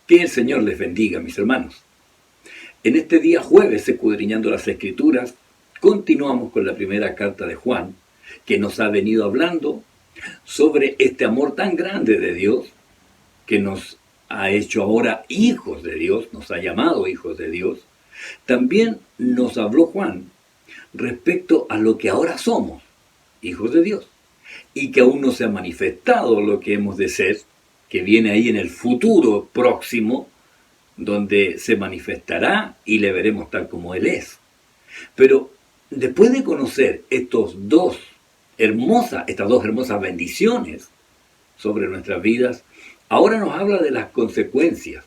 Que el Señor les bendiga, mis hermanos. En este día jueves, escudriñando las Escrituras, continuamos con la primera carta de Juan, que nos ha venido hablando sobre este amor tan grande de Dios, que nos ha hecho ahora hijos de Dios, nos ha llamado hijos de Dios. También nos habló Juan respecto a lo que ahora somos, hijos de Dios, y que aún no se ha manifestado lo que hemos de ser, que viene ahí en el futuro próximo, donde se manifestará y le veremos tal como Él es. Pero después de conocer estas dos hermosas bendiciones sobre nuestras vidas, ahora nos habla de las consecuencias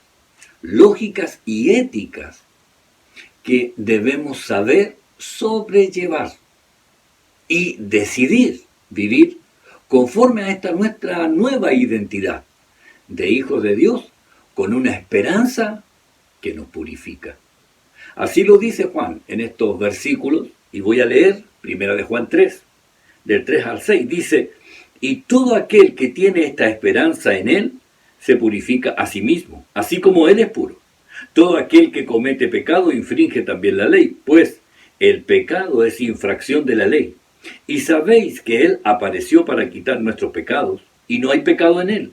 lógicas y éticas que debemos saber sobrellevar y decidir vivir conforme a esta nuestra nueva identidad de hijos de Dios, con una esperanza que nos purifica. Así lo dice Juan en estos versículos, y voy a leer 1 de Juan 3, del 3 al 6, dice: y todo aquel que tiene esta esperanza en Él, se purifica a sí mismo, así como Él es puro. Todo aquel que comete pecado infringe también la ley, pues el pecado es infracción de la ley. Y sabéis que Él apareció para quitar nuestros pecados, y no hay pecado en Él.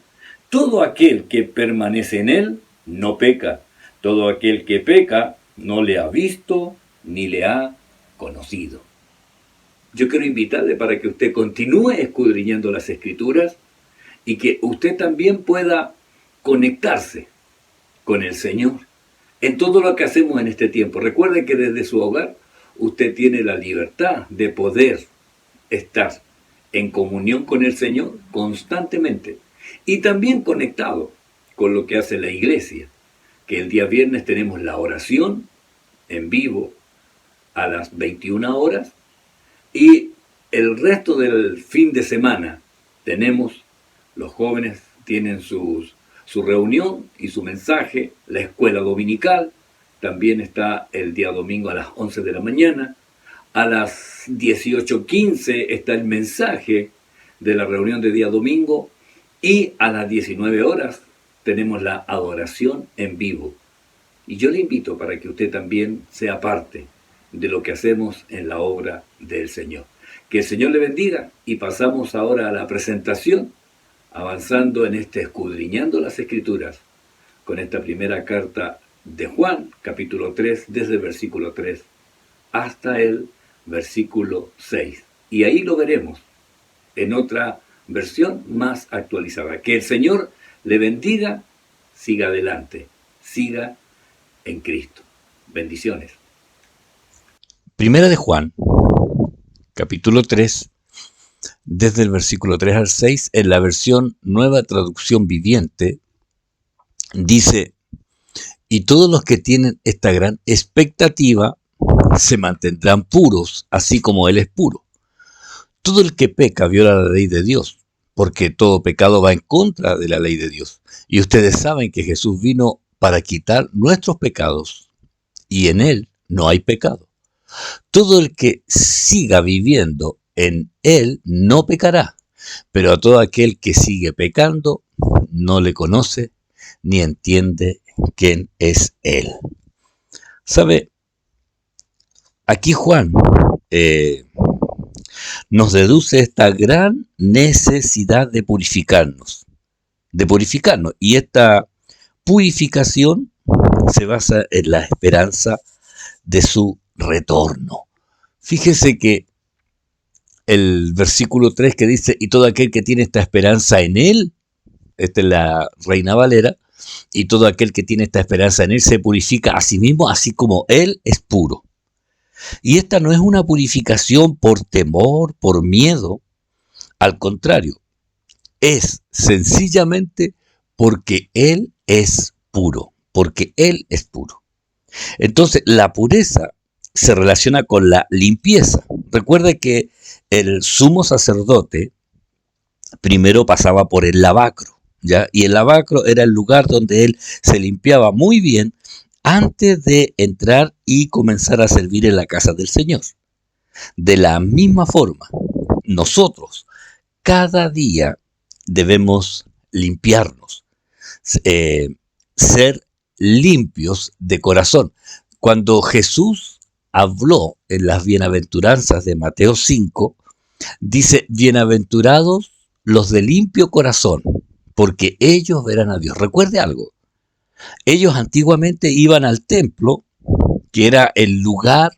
Todo aquel que permanece en Él no peca. Todo aquel que peca no le ha visto ni le ha conocido. Yo quiero invitarle para que usted continúe escudriñando las Escrituras y que usted también pueda conectarse con el Señor en todo lo que hacemos en este tiempo. Recuerde que desde su hogar usted tiene la libertad de poder estar en comunión con el Señor constantemente y también conectado con lo que hace la iglesia, que el día viernes tenemos la oración en vivo a las 21 horas y el resto del fin de semana tenemos, los jóvenes tienen su reunión y su mensaje, la escuela dominical, también está el día domingo a las 11 de la mañana, a las 18:15 está el mensaje de la reunión de día domingo y a las 19 horas tenemos la adoración en vivo. Y yo le invito para que usted también sea parte de lo que hacemos en la obra del Señor. Que el Señor le bendiga y pasamos ahora a la presentación, avanzando en escudriñando las Escrituras, con esta primera carta de Juan, capítulo 3, desde el versículo 3 hasta el versículo 6. Y ahí lo veremos en otra versión más actualizada. Que el Señor le bendiga, siga adelante, siga en Cristo. Bendiciones. Primera de Juan, capítulo 3, desde el versículo 3 al 6, en la versión Nueva Traducción Viviente, dice: y todos los que tienen esta gran expectativa se mantendrán puros, así como Él es puro. Todo el que peca viola la ley de Dios, porque todo pecado va en contra de la ley de Dios. Y ustedes saben que Jesús vino para quitar nuestros pecados, y en Él no hay pecado. Todo el que siga viviendo en Él no pecará, pero a todo aquel que sigue pecando no le conoce ni entiende quién es Él. ¿Sabe? Aquí Juan nos deduce esta gran necesidad de purificarnos, y esta purificación se basa en la esperanza de su retorno. Fíjese que el versículo 3 que dice: y todo aquel que tiene esta esperanza en Él, esta es la Reina Valera, y todo aquel que tiene esta esperanza en Él se purifica a sí mismo, así como Él es puro. Y esta no es una purificación por temor, por miedo, al contrario, es sencillamente porque Él es puro, porque Él es puro. Entonces, la pureza se relaciona con la limpieza. Recuerde que el sumo sacerdote primero pasaba por el lavacro, ¿ya? Y el lavacro era el lugar donde él se limpiaba muy bien antes de entrar y comenzar a servir en la casa del Señor. De la misma forma, nosotros cada día debemos limpiarnos, ser limpios de corazón. Cuando Jesús habló en las bienaventuranzas de Mateo 5, dice, bienaventurados los de limpio corazón, porque ellos verán a Dios. Recuerde algo, ellos antiguamente iban al templo, que era el lugar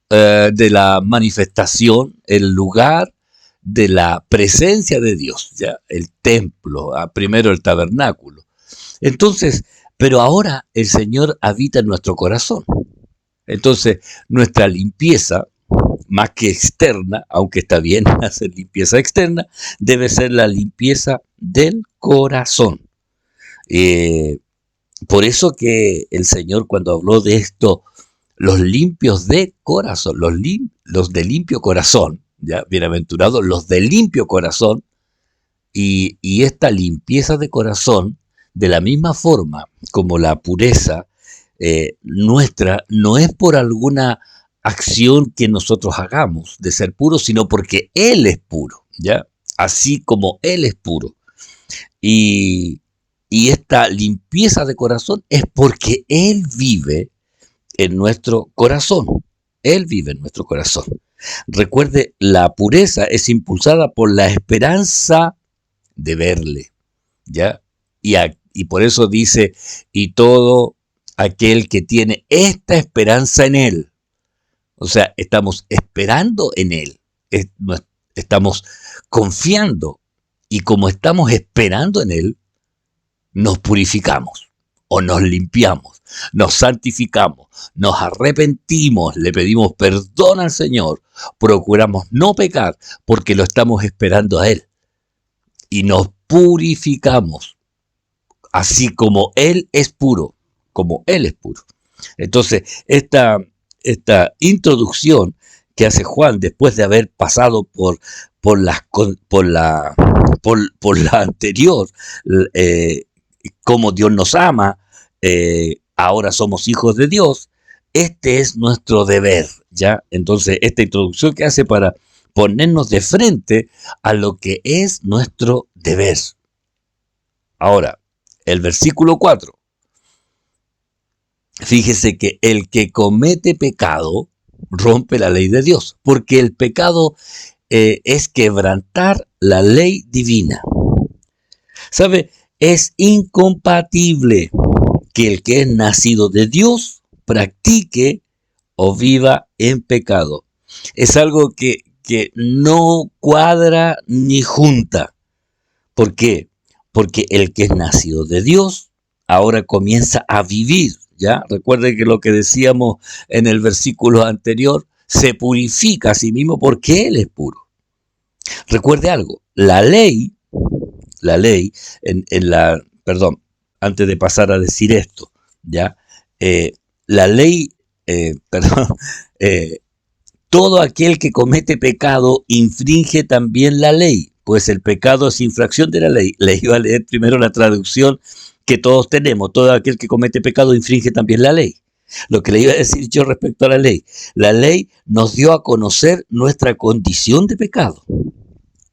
de la manifestación, el lugar de la presencia de Dios, ¿ya? El templo, primero el tabernáculo. Entonces, pero ahora el Señor habita en nuestro corazón. Entonces, nuestra limpieza, más que externa, aunque está bien hacer limpieza externa, debe ser la limpieza del corazón. Por eso que el Señor, cuando habló de esto, los limpios de corazón, los de limpio corazón, ¿ya? Bienaventurados los de limpio corazón, y esta limpieza de corazón, de la misma forma como la pureza nuestra, no es por alguna acción que nosotros hagamos de ser puros, sino porque Él es puro, ¿ya? Así como Él es puro. Y esta limpieza de corazón es porque Él vive en nuestro corazón. Él vive en nuestro corazón. Recuerde, la pureza es impulsada por la esperanza de verle, ¿ya? Y por eso dice, y todo aquel que tiene esta esperanza en Él. O sea, estamos esperando en Él. Estamos confiando. Y como estamos esperando en Él, nos purificamos o nos limpiamos, nos santificamos, nos arrepentimos, le pedimos perdón al Señor, procuramos no pecar porque lo estamos esperando a Él y nos purificamos, así como Él es puro, como Él es puro. Entonces, esta introducción que hace Juan después de haber pasado por la anterior, cómo Dios nos ama, ahora somos hijos de Dios, este es nuestro deber, ¿ya? Entonces, esta introducción que hace para ponernos de frente a lo que es nuestro deber. Ahora, el versículo 4. Fíjese que el que comete pecado rompe la ley de Dios, porque el pecado es quebrantar la ley divina. ¿Sabe? Es incompatible que el que es nacido de Dios practique o viva en pecado. Es algo que no cuadra ni junta. ¿Por qué? Porque el que es nacido de Dios ahora comienza a vivir, ¿ya? Recuerden que lo que decíamos en el versículo anterior, se purifica a sí mismo porque Él es puro. Recuerde algo, la ley, perdón, antes de pasar a decir esto, ¿ya? La ley, todo aquel que comete pecado infringe también la ley, pues el pecado es infracción de la ley. Le iba a leer primero la traducción que todos tenemos, todo aquel que comete pecado infringe también la ley. Lo que le iba a decir yo respecto a la ley nos dio a conocer nuestra condición de pecado.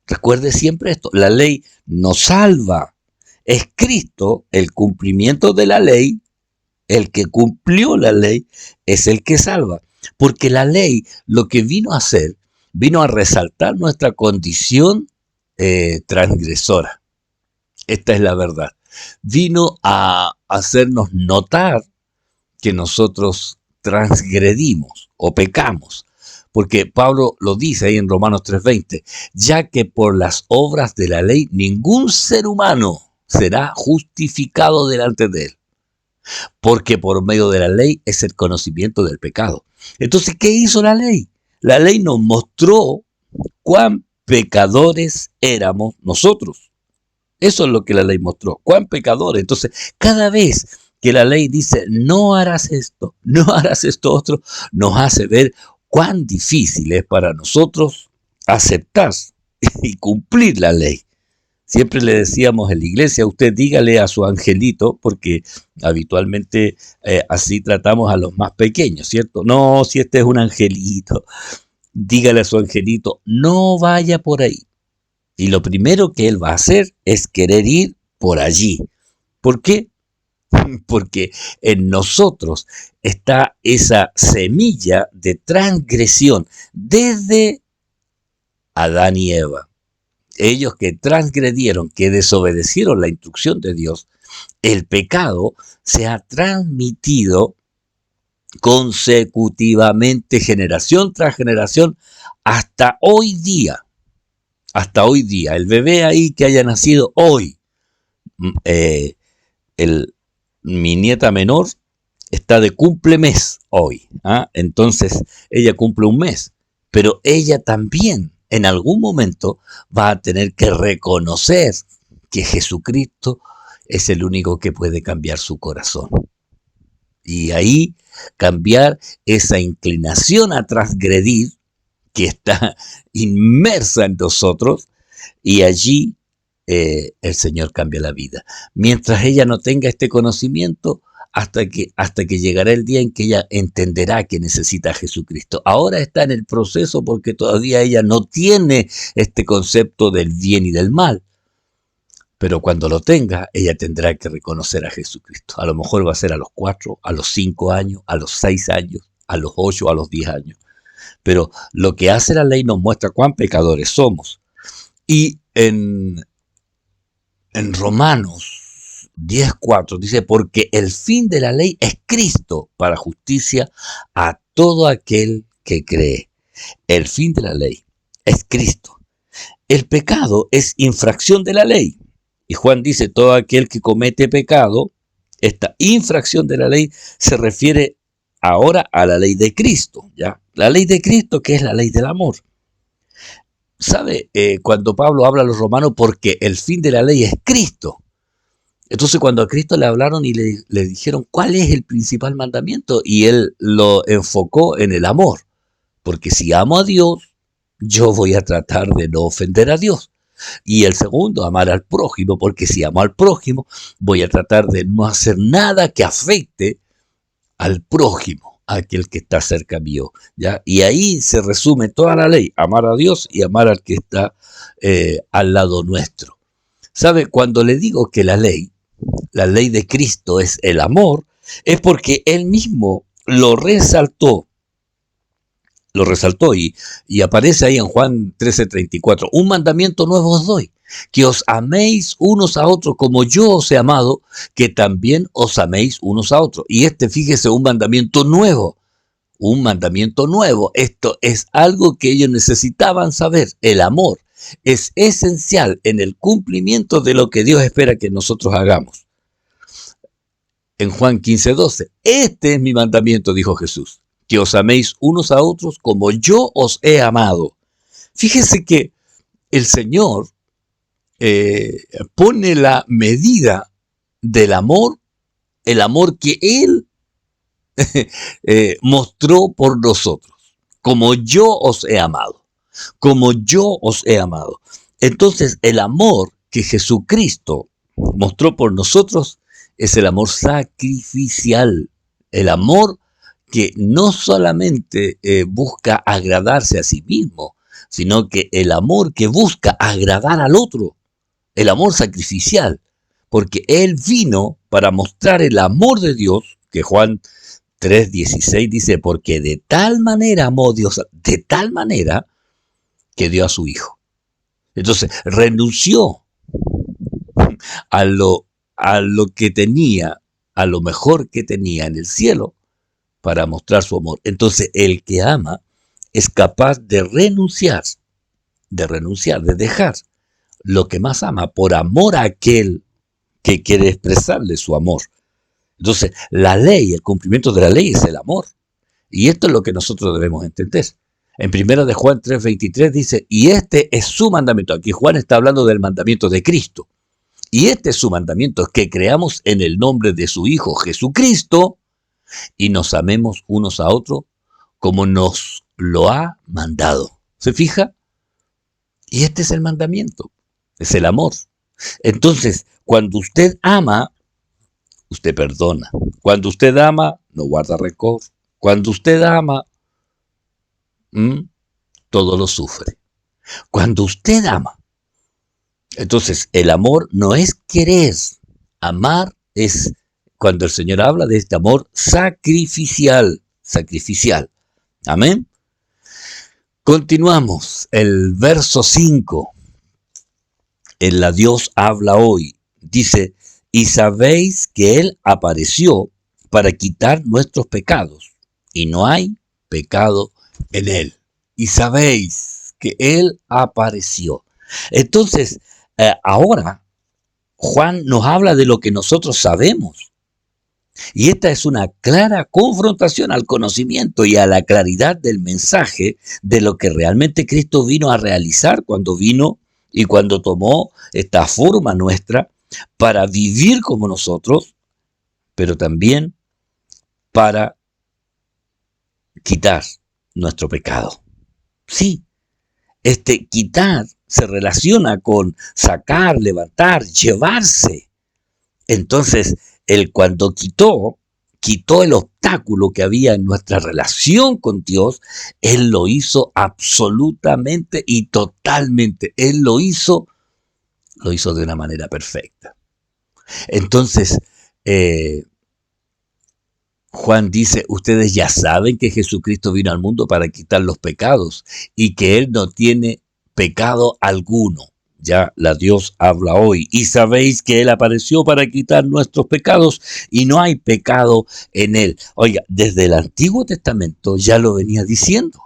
Recuerde siempre esto, la ley nos salva. Es Cristo el cumplimiento de la ley, el que cumplió la ley es el que salva. Porque la ley lo que vino a hacer, vino a resaltar nuestra condición transgresora. Esta es la verdad. Vino a hacernos notar que nosotros transgredimos o pecamos. Porque Pablo lo dice ahí en Romanos 3:20, ya que por las obras de la ley ningún ser humano será justificado delante de él. Porque por medio de la ley es el conocimiento del pecado. Entonces, ¿qué hizo la ley? La ley nos mostró cuán pecadores éramos nosotros. Eso es lo que la ley mostró, cuán pecadores. Entonces, cada vez que la ley dice, no harás esto, no harás esto otro, nos hace ver cuán difícil es para nosotros aceptar y cumplir la ley. Siempre le decíamos en la iglesia, usted dígale a su angelito, porque habitualmente así tratamos a los más pequeños, ¿cierto? No, si este es un angelito, dígale a su angelito, no vaya por ahí. Y lo primero que él va a hacer es querer ir por allí. ¿Por qué? porque en nosotros está esa semilla de transgresión desde Adán y Eva. Ellos que transgredieron, que desobedecieron la instrucción de Dios, el pecado se ha transmitido consecutivamente, generación tras generación, hasta hoy día. Hasta hoy día. El bebé ahí que haya nacido hoy, mi nieta menor está de cumplemes hoy. Entonces, ella cumple un mes. Pero ella también, en algún momento, va a tener que reconocer que Jesucristo es el único que puede cambiar su corazón. Y ahí cambiar esa inclinación a transgredir que está inmersa en nosotros, y allí el Señor cambia la vida. Mientras ella no tenga este conocimiento, hasta que llegará el día en que ella entenderá que necesita a Jesucristo. Ahora está en el proceso porque todavía ella no tiene este concepto del bien y del mal. Pero cuando lo tenga, ella tendrá que reconocer a Jesucristo. A lo mejor va a ser a los 4, a los 5 años, a los 6 años, a los 8, a los 10 años. Pero lo que hace la ley nos muestra cuán pecadores somos. Y en Romanos 10:4 dice, porque el fin de la ley es Cristo para justicia a todo aquel que cree. El fin de la ley es Cristo. El pecado es infracción de la ley. Y Juan dice, todo aquel que comete pecado, esta infracción de la ley se refiere ahora a la ley de Cristo, ¿ya? La ley de Cristo, que es la ley del amor. ¿Sabe? Cuando Pablo habla a los romanos, porque el fin de la ley es Cristo. Entonces cuando a Cristo le hablaron y le dijeron, ¿cuál es el principal mandamiento? Y él lo enfocó en el amor. Porque si amo a Dios, yo voy a tratar de no ofender a Dios. Y el segundo, amar al prójimo, porque si amo al prójimo, voy a tratar de no hacer nada que afecte al prójimo, a aquel que está cerca mío, ¿ya? Y ahí se resume toda la ley, amar a Dios y amar al que está al lado nuestro. ¿Sabe? Cuando le digo que la ley de Cristo es el amor, es porque Él mismo lo resaltó y aparece ahí en Juan 13:34. Un mandamiento nuevo os doy, que os améis unos a otros como yo os he amado, que también os améis unos a otros. Y fíjese, un mandamiento nuevo. Esto es algo que ellos necesitaban saber. El amor es esencial en el cumplimiento de lo que Dios espera que nosotros hagamos. En Juan 15:12, este es mi mandamiento, dijo Jesús, que os améis unos a otros como yo os he amado. Fíjese que el Señor pone la medida del amor, el amor que Él mostró por nosotros, como yo os he amado, como yo os he amado. Entonces el amor que Jesucristo mostró por nosotros es el amor sacrificial, el amor que no solamente busca agradarse a sí mismo, sino que el amor que busca agradar al otro, el amor sacrificial, porque Él vino para mostrar el amor de Dios, que Juan 3:16 dice, porque de tal manera amó Dios, de tal manera que dio a su Hijo. Entonces renunció a lo que tenía, a lo mejor que tenía en el cielo, para mostrar su amor. Entonces el que ama es capaz de renunciar, de dejar lo que más ama por amor a aquel que quiere expresarle su amor. Entonces la ley, el cumplimiento de la ley es el amor. Y esto es lo que nosotros debemos entender. En 1 de Juan 3:23 dice, y este es su mandamiento. Aquí Juan está hablando del mandamiento de Cristo. Y este es su mandamiento, que creamos en el nombre de su Hijo Jesucristo y nos amemos unos a otros como nos lo ha mandado. ¿Se fija? Y este es el mandamiento, es el amor. Entonces, cuando usted ama, usted perdona. Cuando usted ama, no guarda rencor. Cuando usted ama, todo lo sufre. Cuando usted ama, entonces el amor no es querer. Amar es cuando el Señor habla de este amor sacrificial. Amén. Continuamos. El verso 5. En la Dios habla hoy. Dice, y sabéis que Él apareció para quitar nuestros pecados, y no hay pecado en Él. Y sabéis que Él apareció. Entonces, ahora Juan nos habla de lo que nosotros sabemos. Y esta es una clara confrontación al conocimiento y a la claridad del mensaje de lo que realmente Cristo vino a realizar cuando vino y cuando tomó esta forma nuestra para vivir como nosotros, pero también para quitar nuestro pecado. Sí, este quitar se relaciona con sacar, levantar, llevarse. Entonces, Él cuando quitó el obstáculo que había en nuestra relación con Dios, Él lo hizo absolutamente y totalmente. Él lo hizo de una manera perfecta. Entonces, Juan dice, ustedes ya saben que Jesucristo vino al mundo para quitar los pecados y que Él no tiene pecado alguno. Ya la Dios habla hoy. Y sabéis que Él apareció para quitar nuestros pecados y no hay pecado en Él. Oiga, desde el Antiguo Testamento ya lo venía diciendo.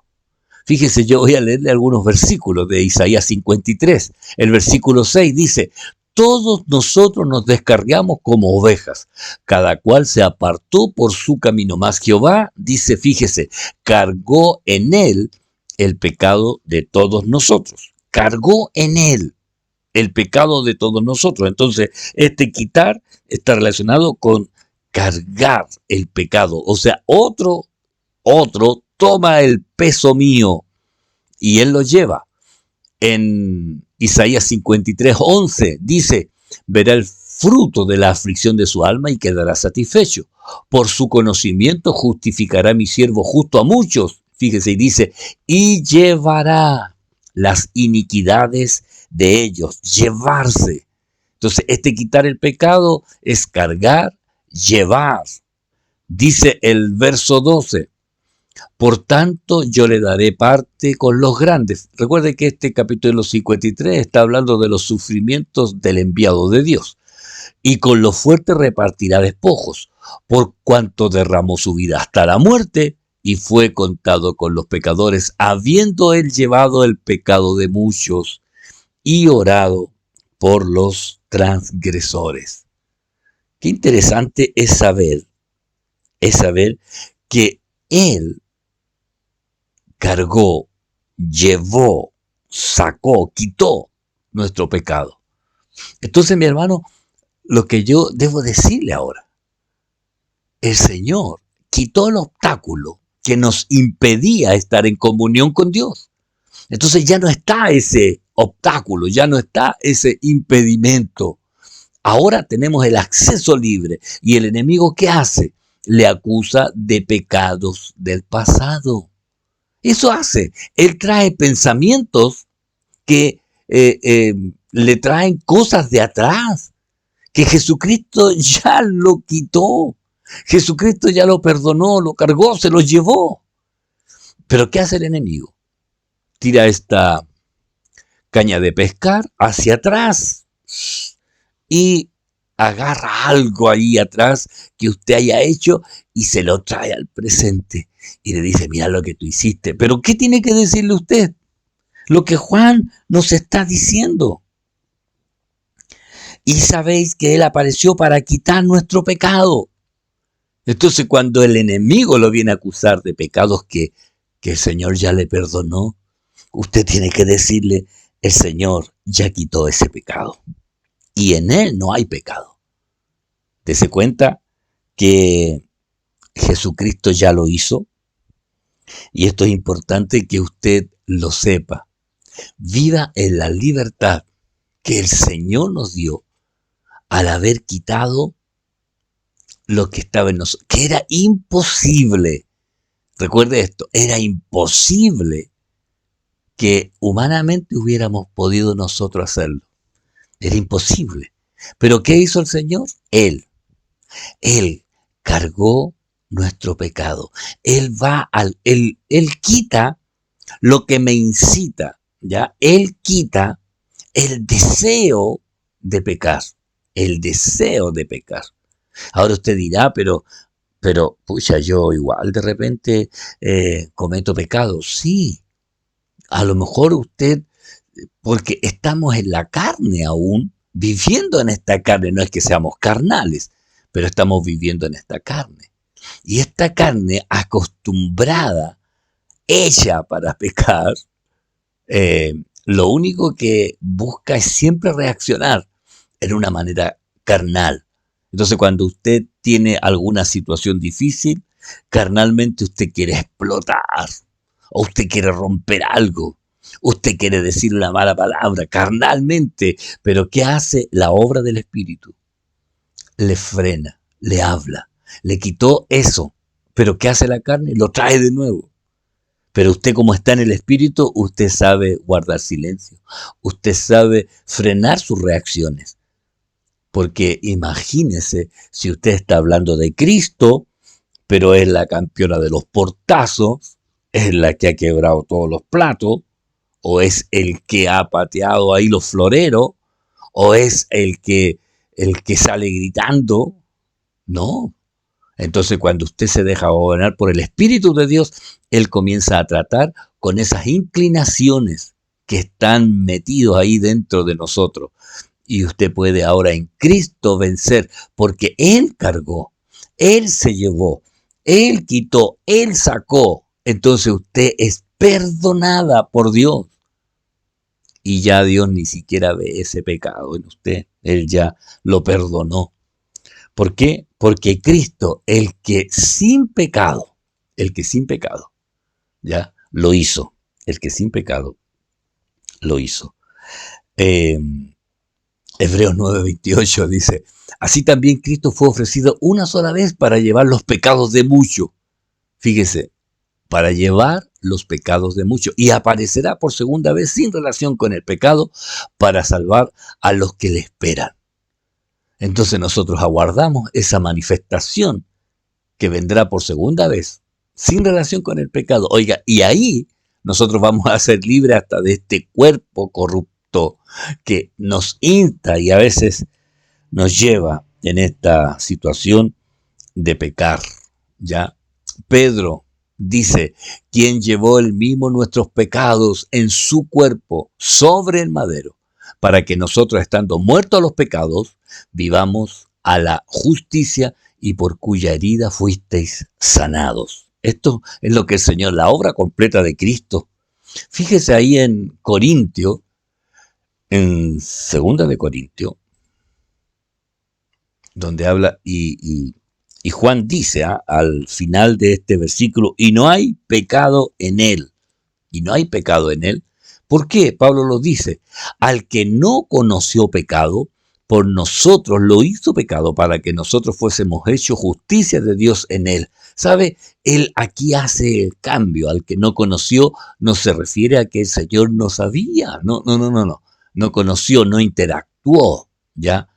Fíjese, yo voy a leerle algunos versículos de Isaías 53. El versículo 6 dice, todos nosotros nos descarriamos como ovejas, cada cual se apartó por su camino, mas Jehová, dice, fíjese, cargó en Él el pecado de todos nosotros. Cargó en Él el pecado de todos nosotros. Entonces, este quitar está relacionado con cargar el pecado. O sea, otro toma el peso mío y Él lo lleva. En Isaías 53:11 dice, verá el fruto de la aflicción de su alma y quedará satisfecho. Por su conocimiento justificará mi siervo justo a muchos. Fíjese, y dice, y llevará las iniquidades de ellos, llevarse. Entonces, este quitar el pecado es cargar, llevar. Dice el verso 12, por tanto yo le daré parte con los grandes. Recuerde que este capítulo 53 está hablando de los sufrimientos del enviado de Dios. Y con los fuertes repartirá despojos, por cuanto derramó su vida hasta la muerte y fue contado con los pecadores, habiendo él llevado el pecado de muchos y orado por los transgresores. Qué interesante es saber que Él cargó, llevó, sacó, quitó nuestro pecado. Entonces, mi hermano, lo que yo debo decirle ahora, el Señor quitó el obstáculo que nos impedía estar en comunión con Dios. Entonces ya no está ese obstáculo, ya no está ese impedimento. Ahora tenemos el acceso libre. ¿Y el enemigo qué hace? Le acusa de pecados del pasado. Eso hace. Él trae pensamientos que le traen cosas de atrás, que Jesucristo ya lo quitó. Jesucristo ya lo perdonó, lo cargó, se lo llevó. Pero ¿qué hace el enemigo? Tira esta caña de pescar hacia atrás y agarra algo ahí atrás que usted haya hecho y se lo trae al presente y le dice, mira lo que tú hiciste. Pero ¿qué tiene que decirle usted? Lo que Juan nos está diciendo. Y sabéis que Él apareció para quitar nuestro pecado. Entonces, cuando el enemigo lo viene a acusar de pecados que el Señor ya le perdonó, usted tiene que decirle, el Señor ya quitó ese pecado. Y en Él no hay pecado. Dese cuenta que Jesucristo ya lo hizo. Y esto es importante que usted lo sepa. Viva en la libertad que el Señor nos dio al haber quitado lo que estaba en nosotros, que era imposible. Recuerde esto, era imposible que humanamente hubiéramos podido nosotros hacerlo. Era imposible. ¿Pero qué hizo el Señor? Él Él cargó nuestro pecado. Él quita lo que me incita, ¿ya? Él quita el deseo de pecar, el deseo de pecar. Ahora usted dirá, pucha, yo igual de repente cometo pecados. Sí, a lo mejor usted, porque estamos en la carne aún, viviendo en esta carne, no es que seamos carnales, pero estamos viviendo en esta carne. Y esta carne acostumbrada, hecha para pecar, eh, lo único que busca es siempre reaccionar en una manera carnal. Entonces, cuando usted tiene alguna situación difícil, carnalmente usted quiere explotar, o usted quiere romper algo, usted quiere decir una mala palabra, carnalmente. Pero ¿qué hace la obra del Espíritu? Le frena, le habla, le quitó eso. Pero ¿qué hace la carne? Lo trae de nuevo. Pero usted, como está en el Espíritu, usted sabe guardar silencio. Usted sabe frenar sus reacciones. Porque imagínese si usted está hablando de Cristo, pero es la campeona de los portazos, es la que ha quebrado todos los platos, o es el que ha pateado ahí los floreros, o es el que sale gritando. No. Entonces, cuando usted se deja gobernar por el Espíritu de Dios, Él comienza a tratar con esas inclinaciones que están metidos ahí dentro de nosotros. Y usted puede ahora en Cristo vencer, porque Él cargó, Él se llevó, Él quitó, Él sacó. Entonces usted es perdonada por Dios. Y ya Dios ni siquiera ve ese pecado en usted. Él ya lo perdonó. ¿Por qué? Porque Cristo, el que sin pecado, ya lo hizo. El que sin pecado lo hizo. Eh, Hebreos 9:28 dice, así también Cristo fue ofrecido una sola vez para llevar los pecados de muchos. Fíjese, para llevar los pecados de muchos. Y aparecerá por segunda vez sin relación con el pecado para salvar a los que le esperan. Entonces nosotros aguardamos esa manifestación que vendrá por segunda vez, sin relación con el pecado. Oiga, y ahí nosotros vamos a ser libres hasta de este cuerpo corrupto que nos insta y a veces nos lleva en esta situación de pecar. ¿Ya? Pedro dice, quien llevó él mismo nuestros pecados en su cuerpo sobre el madero, para que nosotros, estando muertos a los pecados, vivamos a la justicia, y por cuya herida fuisteis sanados. Esto es lo que el Señor, la obra completa de Cristo. Fíjese ahí en Corintio, en 2 de Corintios, donde habla y Juan dice al final de este versículo, y no hay pecado en él. Y no hay pecado en él. ¿Por qué? Pablo lo dice, al que no conoció pecado, por nosotros lo hizo pecado para que nosotros fuésemos hechos justicia de Dios en él. ¿Sabe? Él aquí hace el cambio. Al que no conoció no se refiere a que el Señor no sabía. No. No conoció, no interactuó ya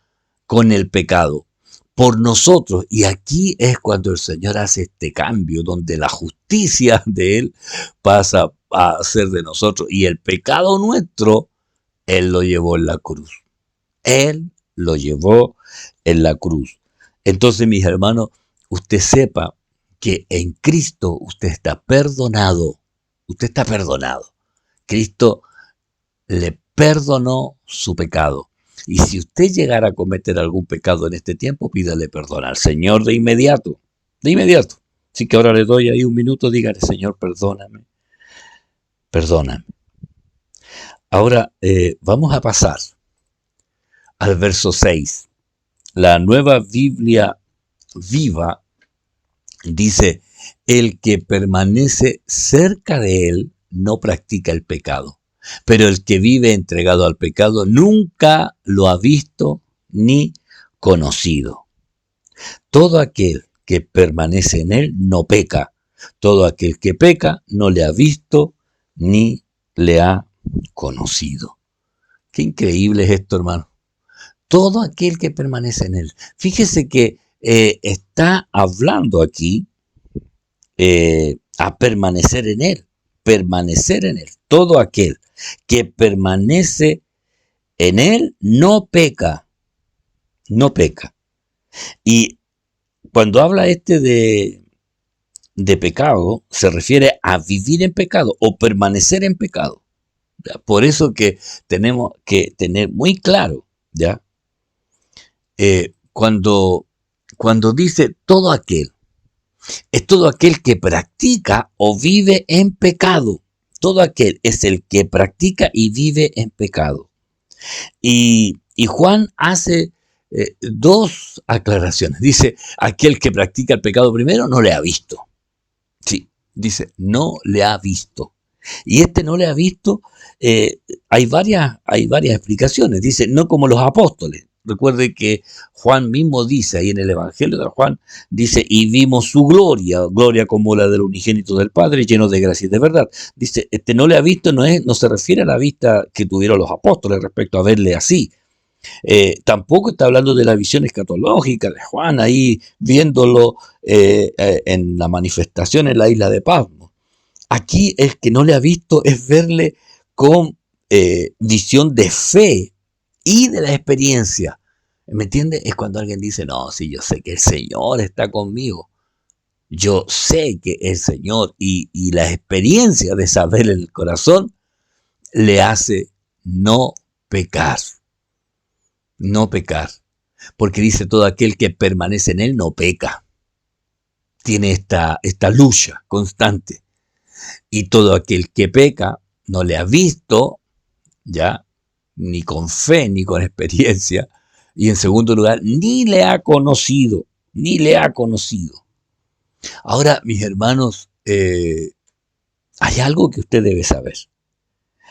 con el pecado por nosotros. Y aquí es cuando el Señor hace este cambio, donde la justicia de Él pasa a ser de nosotros. Y el pecado nuestro, Él lo llevó en la cruz. Él lo llevó en la cruz. Entonces, mis hermanos, usted sepa que en Cristo usted está perdonado. Usted está perdonado. Cristo le perdonó su pecado. Y si usted llegara a cometer algún pecado en este tiempo, pídale perdón al Señor de inmediato. De inmediato. Así que ahora le doy ahí un minuto, dígale, Señor, perdóname. Perdóname. Ahora vamos a pasar al verso 6. La Nueva Biblia Viva dice, el que permanece cerca de él no practica el pecado, pero el que vive entregado al pecado nunca lo ha visto ni conocido. Todo aquel que permanece en él no peca. Todo aquel que peca no le ha visto ni le ha conocido. Qué increíble es esto, hermano. Todo aquel que permanece en él. Fíjese que está hablando aquí a permanecer en Él, permanecer en Él. Todo aquel que permanece en Él no peca, no peca. Y cuando habla de pecado, se refiere a vivir en pecado o permanecer en pecado. ¿Ya? Por eso que tenemos que tener muy claro, ¿ya? Cuando dice todo aquel, es todo aquel que practica o vive en pecado. Todo aquel es el que practica y vive en pecado. Y Juan hace dos aclaraciones. Dice, aquel que practica el pecado primero no le ha visto. Sí, dice, no le ha visto. Y este no le ha visto, hay varias explicaciones. Dice, no como los apóstoles. Recuerde que Juan mismo dice, ahí en el Evangelio de Juan, dice, y vimos su gloria, gloria como la del unigénito del Padre, lleno de gracia y de verdad. Dice, este no le ha visto, no se refiere a la vista que tuvieron los apóstoles respecto a verle así. Tampoco está hablando de la visión escatológica de Juan ahí viéndolo en la manifestación en la isla de Patmos. Aquí el que no le ha visto es verle con visión de fe y de la experiencia. ¿Me entiende? Es cuando alguien dice, no, sí, yo sé que el Señor está conmigo. Yo sé que el Señor y la experiencia de saber en el corazón le hace no pecar. No pecar. Porque dice todo aquel que permanece en él no peca. Tiene esta lucha constante. Y todo aquel que peca no le ha visto, ya, ni con fe, ni con experiencia. Y en segundo lugar, ni le ha conocido, ni le ha conocido. Ahora, mis hermanos, hay algo que usted debe saber.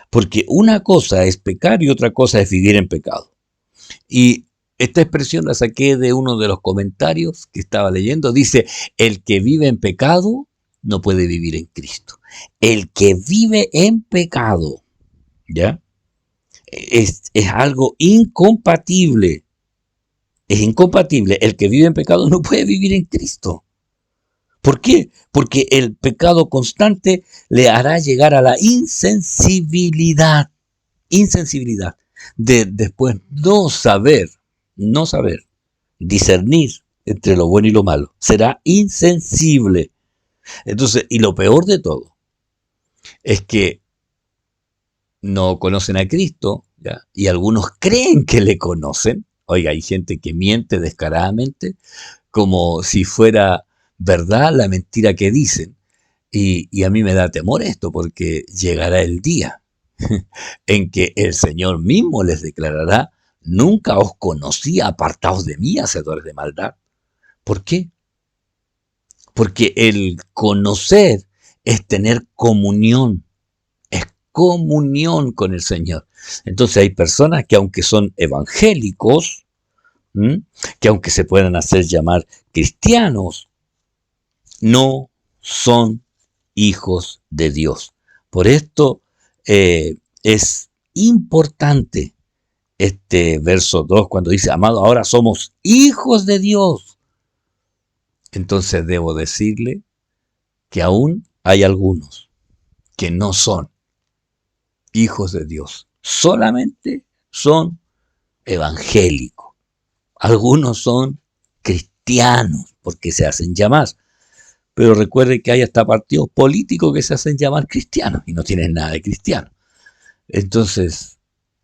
Porque una cosa es pecar y otra cosa es vivir en pecado. Y esta expresión la saqué de uno de los comentarios que estaba leyendo. Dice, el que vive en pecado no puede vivir en Cristo. El que vive en pecado, ¿ya? Es algo incompatible. Es incompatible. El que vive en pecado no puede vivir en Cristo. ¿Por qué? Porque el pecado constante le hará llegar a la insensibilidad. Insensibilidad. De después no saber discernir entre lo bueno y lo malo. Será insensible. Entonces, y lo peor de todo es que no conocen a Cristo, ¿ya? Y algunos creen que le conocen. Oiga, hay gente que miente descaradamente como si fuera verdad la mentira que dicen. Y a mí me da temor esto porque llegará el día en que el Señor mismo les declarará, nunca os conocí, apartaos de mí, hacedores de maldad. ¿Por qué? Porque el conocer es tener comunión, es comunión con el Señor. Entonces hay personas que aunque son evangélicos, que aunque se puedan hacer llamar cristianos, no son hijos de Dios. Por esto es importante este verso 2 cuando dice, amado, ahora somos hijos de Dios. Entonces debo decirle que aún hay algunos que no son hijos de Dios. Solamente son evangélicos. Algunos son cristianos porque se hacen llamar. Pero recuerde que hay hasta partidos políticos que se hacen llamar cristianos y no tienen nada de cristiano. Entonces,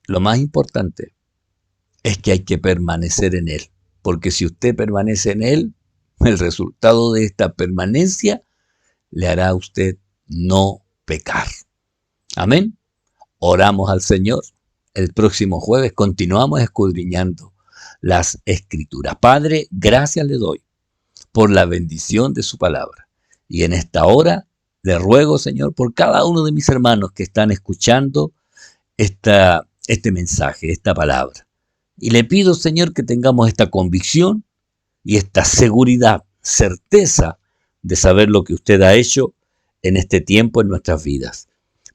lo más importante es que hay que permanecer en Él. Porque si usted permanece en Él, el resultado de esta permanencia le hará a usted no pecar. Amén. Oramos al Señor. El próximo jueves continuamos escudriñando las Escrituras. Padre, gracias le doy por la bendición de su palabra. Y en esta hora le ruego, Señor, por cada uno de mis hermanos que están escuchando este mensaje, esta palabra. Y le pido, Señor, que tengamos esta convicción y esta seguridad, certeza de saber lo que usted ha hecho en este tiempo en nuestras vidas.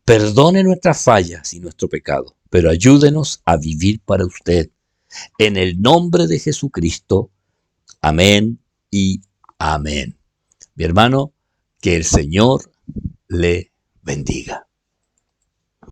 Perdone nuestras fallas y nuestro pecado, pero ayúdenos a vivir para usted. En el nombre de Jesucristo. Amén y amén. Mi hermano, que el Señor le bendiga.